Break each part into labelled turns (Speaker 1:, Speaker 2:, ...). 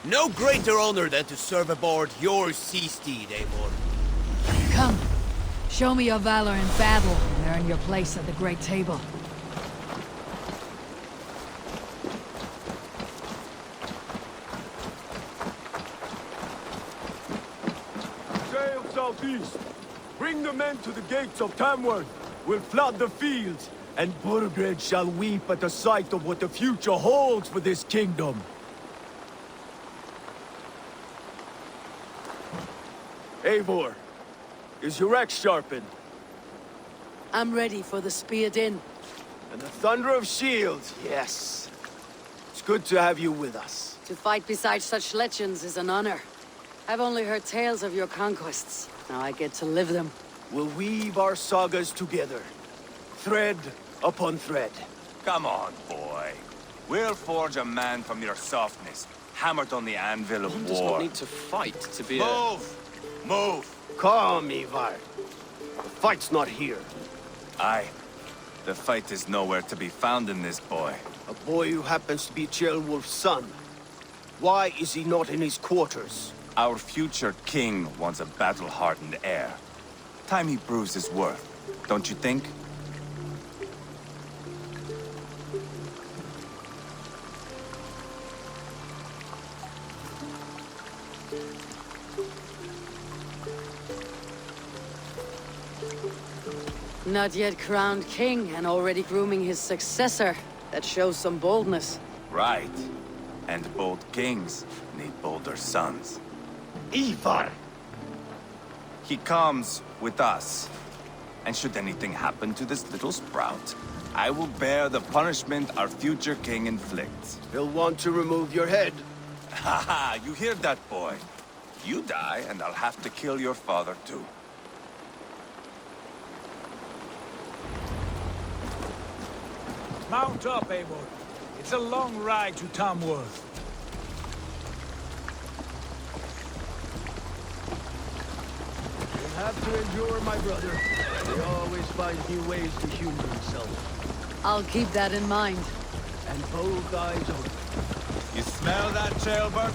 Speaker 1: No greater honor than to serve aboard your sea steed, Eivor.
Speaker 2: Come, show me your valor in battle and earn your place at the Great Table.
Speaker 3: Sail southeast. Bring the men to the gates of Tamworth. We'll flood the fields, and Burgred shall weep at the sight of what the future holds for this kingdom. Eivor, is your axe sharpened?
Speaker 2: I'm ready for the spear din.
Speaker 3: And the thunder of shields, yes. It's good to have you with us.
Speaker 2: To fight beside such legends is an honor. I've only heard tales of your conquests. Now I get to live them.
Speaker 3: We'll weave our sagas together, thread upon thread.
Speaker 4: Come on, boy. We'll forge a man from your softness, hammered on the anvil of
Speaker 1: One
Speaker 4: war.
Speaker 1: does not need to fight to be
Speaker 4: Move! Move!
Speaker 3: Calm, Ivar. The fight's not here.
Speaker 4: Aye. The fight is nowhere to be found in this boy.
Speaker 3: A boy who happens to be Ceolwulf's son. Why is he not in his quarters?
Speaker 4: Our future king wants a battle-hardened heir. Time he proves his worth, don't you think?
Speaker 2: Not yet crowned king and already grooming his successor. That shows some boldness.
Speaker 4: Right. And bold kings need bolder sons.
Speaker 3: Ivar!
Speaker 4: He comes with us. And should anything happen to this little sprout, I will bear the punishment our future king inflicts.
Speaker 3: He'll want to remove your head.
Speaker 4: Haha, you hear that, boy? You die, and I'll have to kill your father, too.
Speaker 5: Mount up, Eivor. It's a long ride to Tamworth.
Speaker 3: You'll have to endure, my brother. He always finds new ways to humor himself.
Speaker 2: I'll keep that in mind.
Speaker 3: And both eyes open.
Speaker 4: You smell that, Trailbird?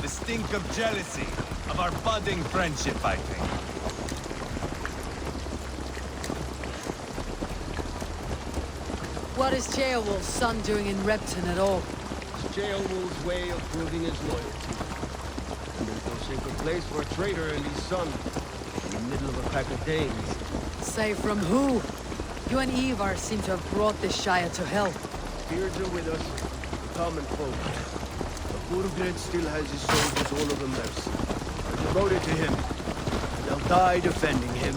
Speaker 4: The stink of jealousy, of our budding friendship, I think.
Speaker 2: What is Ceolwulf's son doing in Repton at all?
Speaker 3: It's Ceolwulf's way of proving his loyalty. And there's no safer place for a traitor and his son. In the middle of a pack of Danes.
Speaker 2: Say from who? You and Ivar seem to have brought this Shire to hell.
Speaker 3: Beards are with us, the common folk. But Burgred still has his soldiers all over Mercy. They're devoted to him, and they'll die defending him.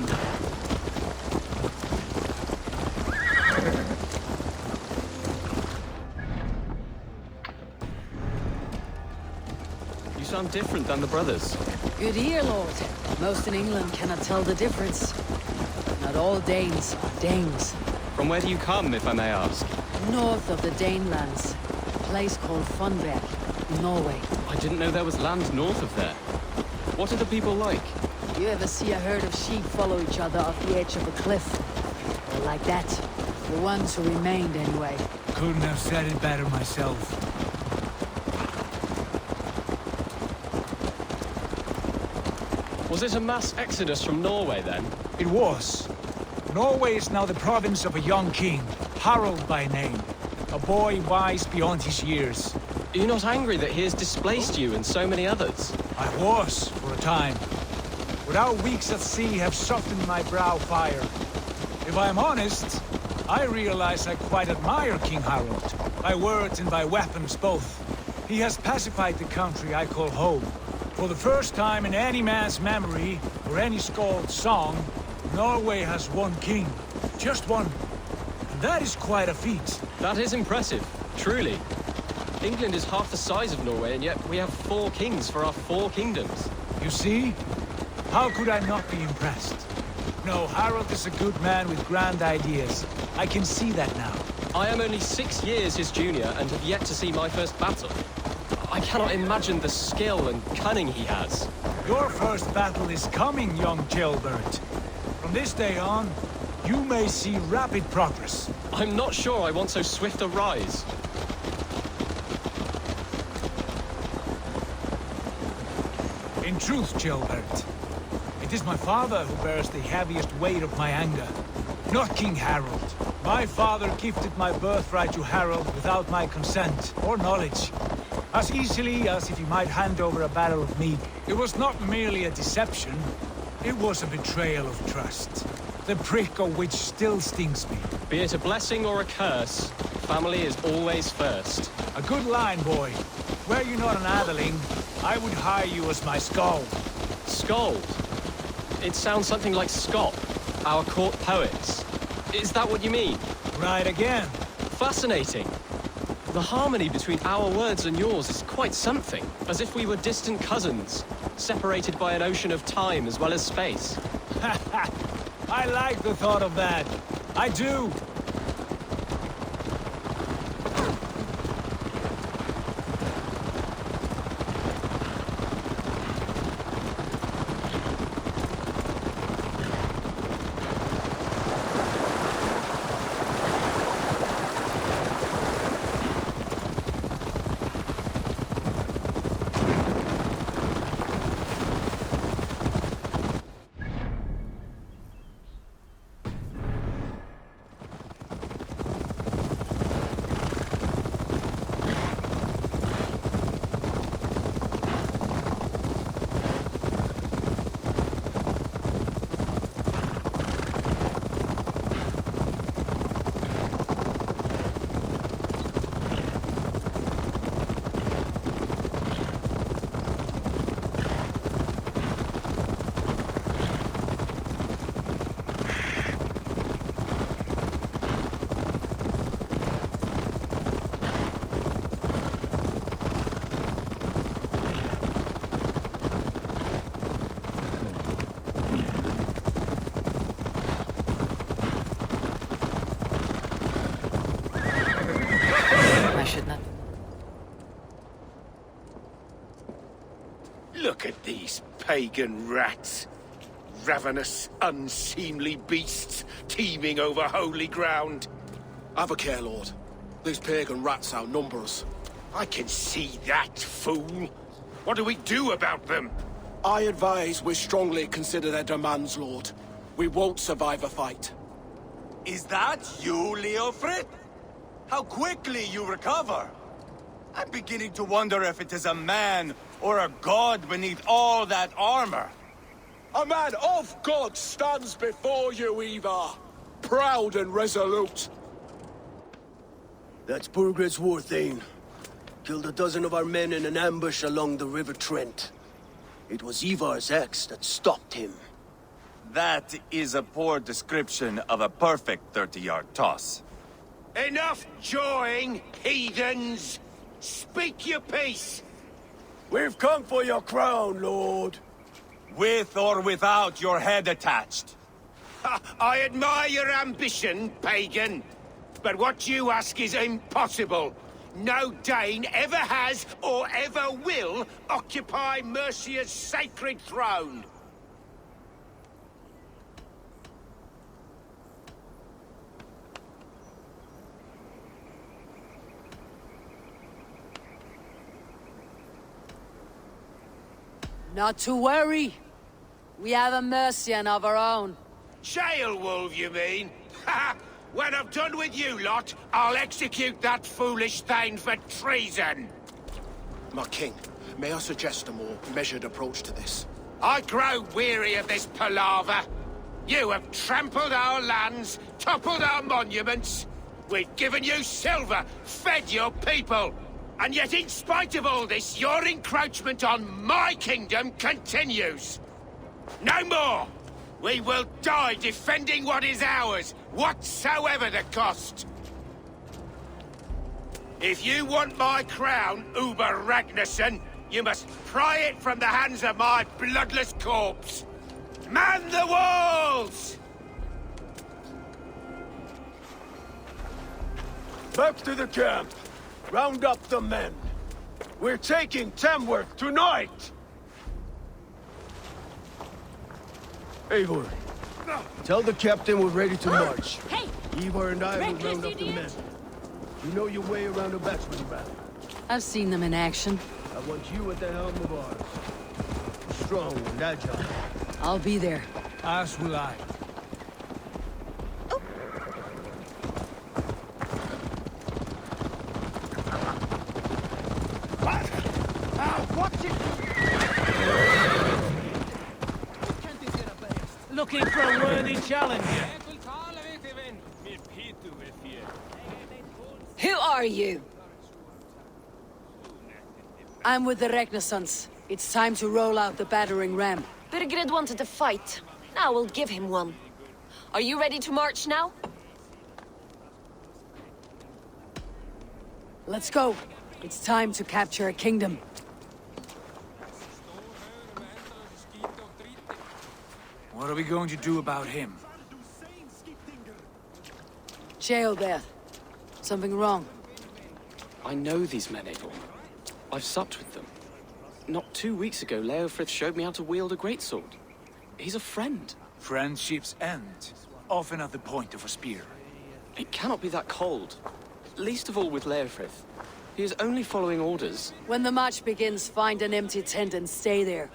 Speaker 6: You sound different than the brothers.
Speaker 2: Good ear, Lord. Most in England cannot tell the difference. Not all Danes are Danes.
Speaker 6: From where do you come, if I may ask?
Speaker 2: North of the Danelands. A place called Funberg, Norway.
Speaker 6: I didn't know there was land north of there. What are the people like?
Speaker 2: You ever see a herd of sheep follow each other off the edge of a cliff? They're like that. The ones who remained, anyway.
Speaker 5: Couldn't have said it better myself.
Speaker 6: Was it a mass exodus from Norway, then?
Speaker 5: It was. Norway is now the province of a young king, Harald by name. A boy wise beyond his years.
Speaker 6: Are you not angry that he has displaced you and so many others?
Speaker 5: I was, for a time. But our weeks at sea have softened my brow fire. If I am honest, I realize I quite admire King Harald. By words and by weapons both. He has pacified the country I call home. For the first time in any man's memory, or any skald's song, Norway has one king. Just one. And that is quite a feat.
Speaker 6: That is impressive, truly. England is half the size of Norway, and yet we have 4 kings for our 4 kingdoms.
Speaker 5: You see? How could I not be impressed? No, Harald is a good man with grand ideas. I can see that now.
Speaker 6: I am only 6 years his junior and have yet to see my first battle. I cannot imagine the skill and cunning he has.
Speaker 5: Your first battle is coming, young jailbird. From this day on, you may see rapid progress.
Speaker 6: I'm not sure I want so swift a rise.
Speaker 5: In truth, jailbird, it is my father who bears the heaviest weight of my anger. Not King Harald. My father gifted my birthright to Harald without my consent or knowledge. As easily as if he might hand over a battle of me. It was not merely a deception, it was a betrayal of trust. The prick of which still stings me.
Speaker 6: Be it a blessing or a curse, family is always first.
Speaker 5: A good line, boy. Were you not an atheling, I would hire you as my skald.
Speaker 6: Skald? It sounds something like Scott, our court poets. Is that what you mean?
Speaker 5: Right again.
Speaker 6: Fascinating. The harmony between our words and yours is quite something. As if we were distant cousins, separated by an ocean of time as well as space.
Speaker 5: I like the thought of that. I do.
Speaker 7: Look at these pagan rats. Ravenous, unseemly beasts teeming over holy ground.
Speaker 8: Have a care, Lord. These pagan rats outnumber us.
Speaker 7: I can see that, fool. What do we do about them?
Speaker 8: I advise we strongly consider their demands, Lord. We won't survive a fight.
Speaker 4: Is that you, Leofrid? How quickly you recover! I'm beginning to wonder if it is a man or a god beneath all that armor.
Speaker 8: A man of God stands before you, Eva. Proud and resolute.
Speaker 3: That's Burgred's war, Thane. Killed a dozen of our men in an ambush along the River Trent. It was Ivar's axe that stopped him.
Speaker 4: That is a poor description of a perfect 30-yard toss.
Speaker 7: Enough jawing, heathens! Speak your piece!
Speaker 3: We've come for your crown, Lord.
Speaker 4: With or without your head attached.
Speaker 7: I admire your ambition, pagan. But what you ask is impossible. No Dane ever has or ever will occupy Mercia's sacred throne.
Speaker 2: Not to worry. We have a Mercian of our own.
Speaker 7: Jail wolf, you mean? Ha! When I'm done with you lot, I'll execute that foolish Thane for treason.
Speaker 8: My king, may I suggest a more measured approach to this?
Speaker 7: I grow weary of this palaver. You have trampled our lands, toppled our monuments. We've given you silver, fed your people. And yet, in spite of all this, your encroachment on my kingdom continues. No more! We will die defending what is ours, whatsoever the cost. If you want my crown, Uber Ragnarsson, you must pry it from the hands of my bloodless corpse. Man the walls!
Speaker 3: Back to the camp. Round up the men. We're taking Tamworth tonight! Eivor, tell the captain we're ready to march.
Speaker 2: Hey!
Speaker 3: Eivor and I will
Speaker 2: Reckless
Speaker 3: round up the
Speaker 2: idiot!
Speaker 3: men. You know your way around a batsman battle.
Speaker 2: I've seen them in action.
Speaker 3: I want you at the helm of ours. Strong and agile.
Speaker 2: I'll be there.
Speaker 5: As will I.
Speaker 9: Looking for a worthy challenger.
Speaker 2: Who are you? I'm with the Renaissance. It's time to roll out the battering ram.
Speaker 10: Birgrid wanted to fight. Now we'll give him one. Are you ready to march now?
Speaker 2: Let's go. It's time to capture a kingdom.
Speaker 5: What are we going to do about him?
Speaker 2: Jail there. Something wrong.
Speaker 6: I know these men, Eivor. I've supped with them. Not 2 weeks ago, Leofrith showed me how to wield a greatsword. He's a friend.
Speaker 5: Friendships end, often at the point of a spear.
Speaker 6: It cannot be that cold. Least of all with Leofrith. He is only following orders.
Speaker 2: When the march begins, find an empty tent and stay there.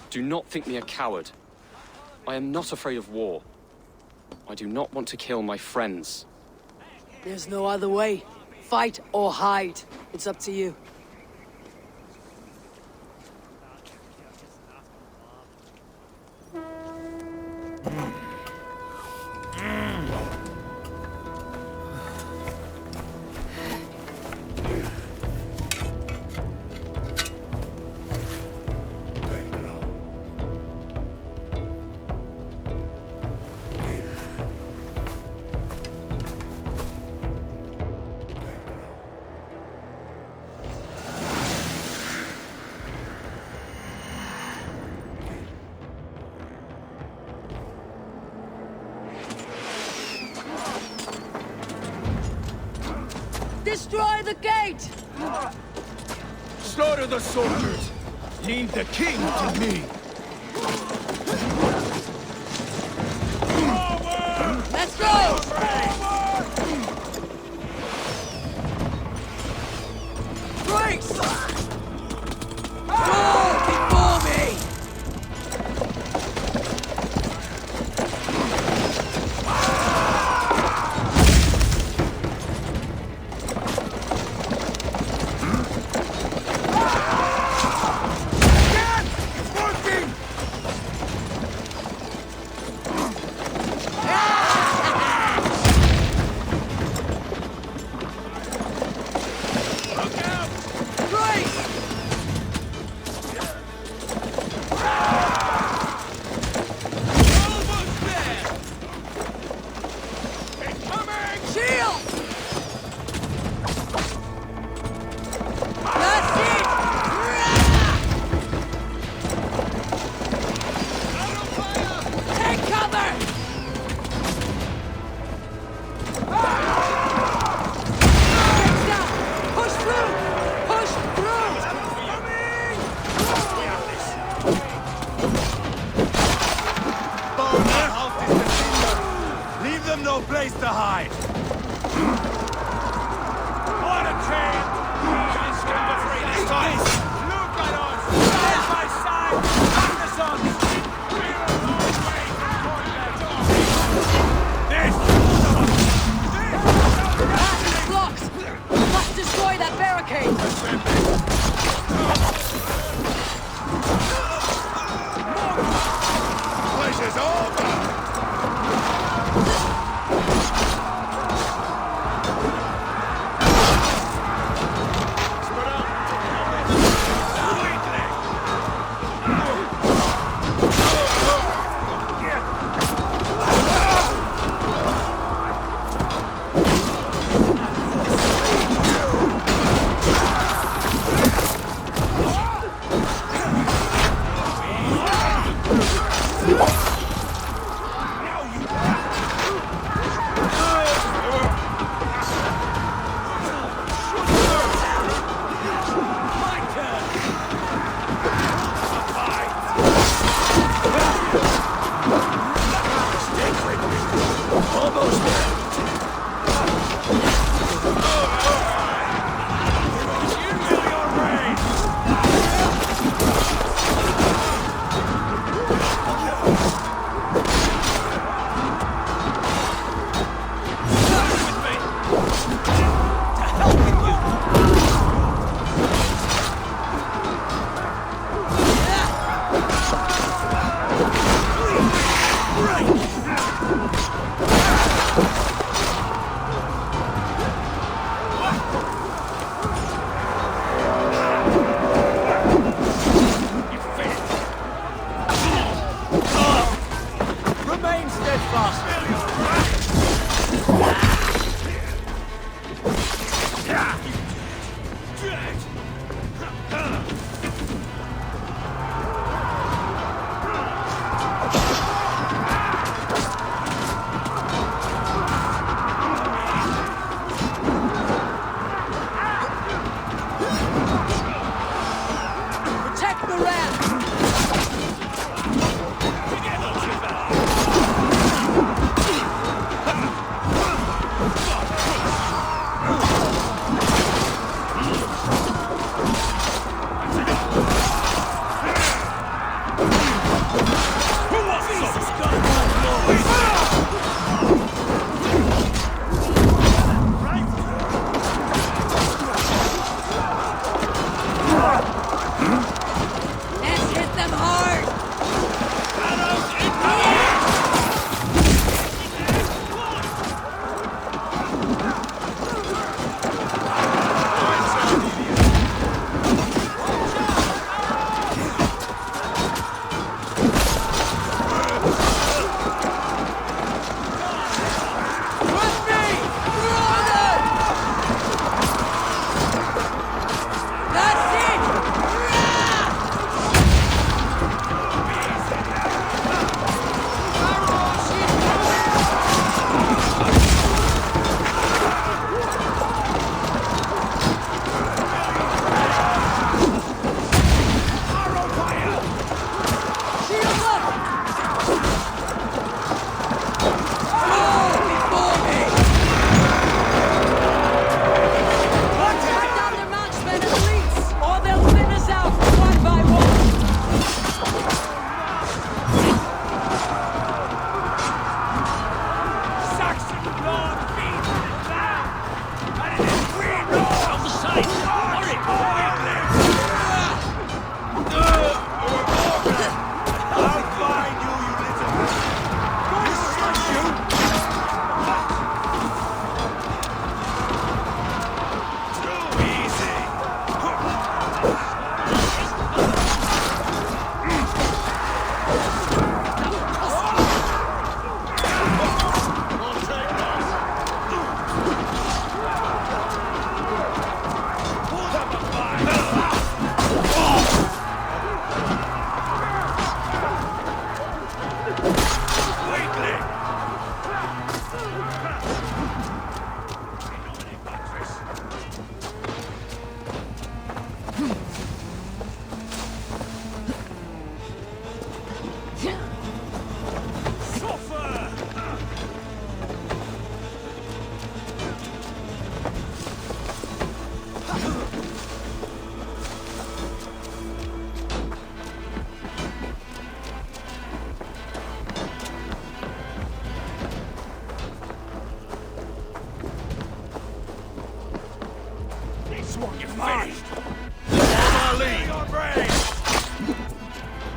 Speaker 6: Do not think me a coward. I am not afraid of war. I do not want to kill my friends.
Speaker 2: There's no other way. Fight or hide. It's up to you. Destroy the gate!
Speaker 3: Slaughter the soldiers! Leave the king to me.
Speaker 2: Let's go! Grace! Go before me!
Speaker 4: No place to hide! What a chance! Just come free this time! Look at us! Side by side! Anderson! We're a long way from
Speaker 2: This blocks! Must destroy that barricade!
Speaker 4: Place is over!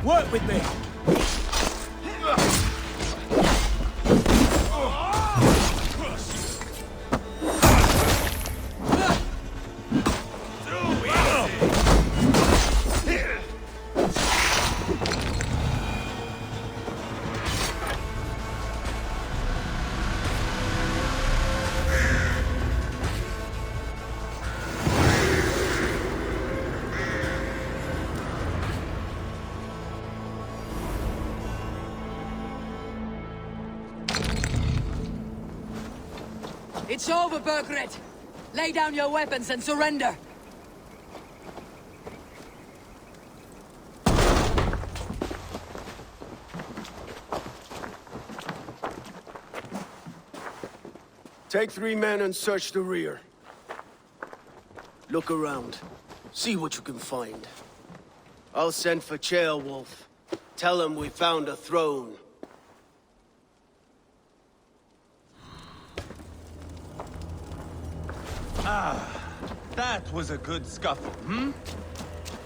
Speaker 3: Work with me!
Speaker 2: It's over, Bergret! Lay down your weapons and surrender!
Speaker 3: Take 3 men and search the rear. Look around. See what you can find. I'll send for Chaelwolf. Tell him we found a throne.
Speaker 4: That was a good scuffle, hmm?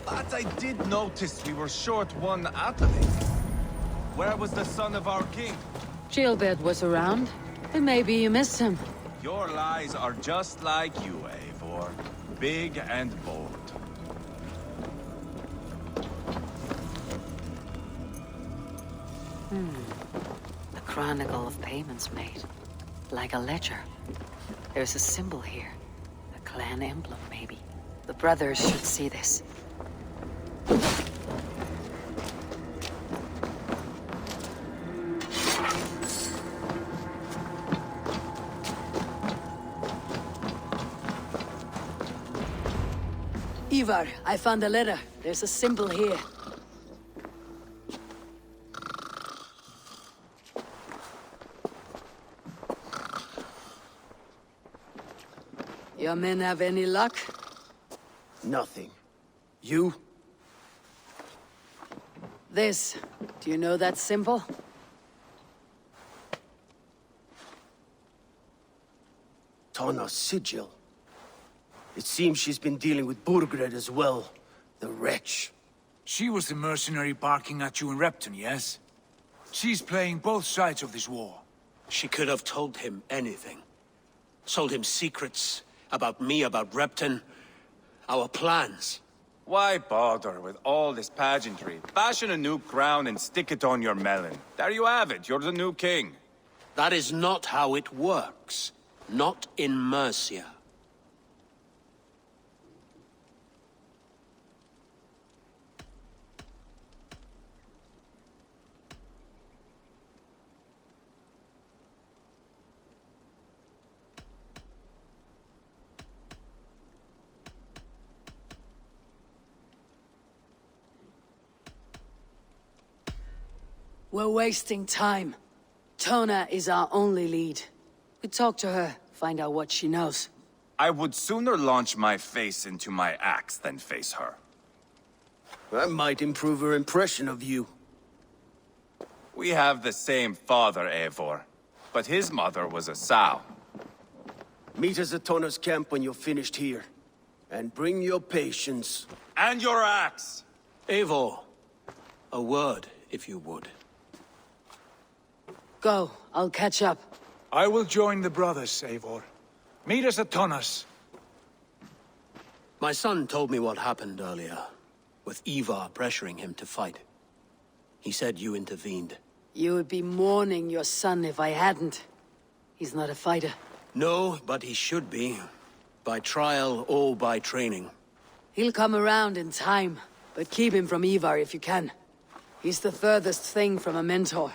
Speaker 4: But I did notice we were short one athlete. Where was the son of our king?
Speaker 2: Gilbert was around, but maybe you missed him.
Speaker 4: Your lies are just like you, Eivor. Big and bold.
Speaker 2: A chronicle of payments made. Like a ledger. There's a symbol here. A clan emblem, maybe. The brothers should see this. Ivar, I found a letter. There's a symbol here. Your men have any luck?
Speaker 3: Nothing. You?
Speaker 2: This. Do you know that symbol?
Speaker 3: Tana's sigil. It seems she's been dealing with Burgred as well. The wretch.
Speaker 5: She was the mercenary barking at you in Repton, yes? She's playing both sides of this war.
Speaker 1: She could have told him anything. Told him secrets about me, about Repton, our plans.
Speaker 4: Why bother with all this pageantry? Fashion a new crown and stick it on your melon. There you have it, you're the new king.
Speaker 1: That is not how it works. Not in Mercia.
Speaker 2: We're wasting time. Tona is our only lead. We talk to her, find out what she knows.
Speaker 4: I would sooner launch my face into my axe than face her.
Speaker 3: That might improve her impression of you.
Speaker 4: We have the same father, Eivor. But his mother was a sow.
Speaker 3: Meet us at Tana's camp when you're finished here. And bring your patience.
Speaker 4: And your axe!
Speaker 1: Eivor, a word, if you would.
Speaker 2: Go, I'll catch up.
Speaker 5: I will join the brothers, Eivor. Meet us at Tonnas.
Speaker 1: My son told me what happened earlier, with Ivar pressuring him to fight. He said you intervened.
Speaker 2: You would be mourning your son if I hadn't. He's not a fighter.
Speaker 1: No, but he should be. By trial or by training.
Speaker 2: He'll come around in time, but keep him from Ivar if you can. He's the furthest thing from a mentor.